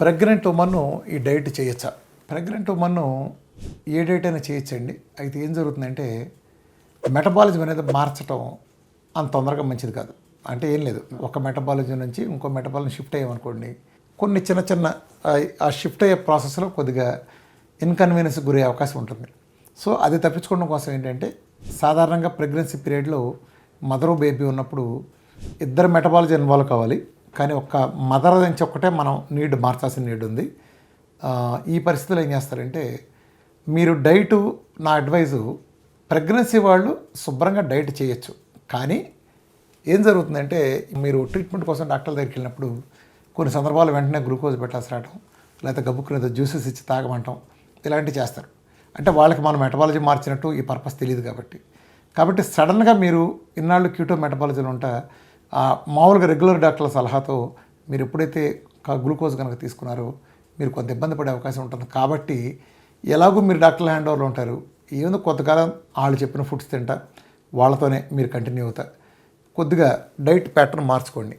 Pregnant women ఈ diet చేయొచ్చా? Pregnant women ఏ diet అయినా చేయొచ్చండి. అయితే ఏం జరుగుతుందంటే మెటబాలిజం అనేది మార్చడం అంత తొందరగా మంచిది కాదు. అంటే ఏం లేదు, ఒక మెటబాలిజం నుంచి ఇంకో మెటబాలిజం షిఫ్ట్ అయ్యామనుకోండి, కొన్ని చిన్న చిన్న ఆ షిఫ్ట్ అయ్యే ప్రాసెస్లో కొద్దిగా ఇన్కన్వీనియన్స్ గురయ్యే అవకాశం ఉంటుంది. సో అది తప్పించుకోవడం కోసం ఏంటంటే సాధారణంగా ప్రెగ్నెన్సీ పీరియడ్లో మదరు బేబీ ఉన్నప్పుడు ఇద్దరు మెటబాలిజం ఇన్వాల్వ్ కావాలి. కానీ ఒక్క మదర్ నుంచి ఒక్కటే మనం మార్చాల్సిన నీడ్ ఉంది. ఈ పరిస్థితుల్లో ఏం చేస్తారంటే మీరు డైటు, నా అడ్వైజు ప్రెగ్నెన్సీ వాళ్ళు శుభ్రంగా డైట్ చేయొచ్చు. కానీ ఏం జరుగుతుందంటే మీరు ట్రీట్మెంట్ కోసం డాక్టర్ దగ్గరికి వెళ్ళినప్పుడు కొన్ని సందర్భాలు వెంటనే గ్లూకోజ్ పెట్టాల్సి రావడం, లేకపోతే గబుక్కునేదో జ్యూసెస్ ఇచ్చి తాగమంటాం, ఇలాంటివి చేస్తారు. అంటే వాళ్ళకి మనం మెటబాలజీ మార్చినట్టు ఈ పర్పస్ తెలియదు కాబట్టి సడన్గా మీరు ఇన్నాళ్ళు క్యూటో మెటబాలజీలో ఉంటా మామూలుగా రెగ్యులర్ డాక్టర్ల సలహాతో మీరు ఎప్పుడైతే గ్లూకోజ్ కనుక తీసుకున్నారో మీరు కొంత ఇబ్బంది పడే అవకాశం ఉంటుంది. కాబట్టి ఎలాగో మీరు డాక్టర్ల హ్యాండ్ ఓవర్లో ఉంటారు, ఏదో కొంతకాలం వాళ్ళు చెప్పిన ఫుడ్స్ తింటా, వాళ్ళతోనే మీరు కంటిన్యూ అవుతా. కొద్దిగా డైట్ ప్యాటర్న్ మార్చుకోండి.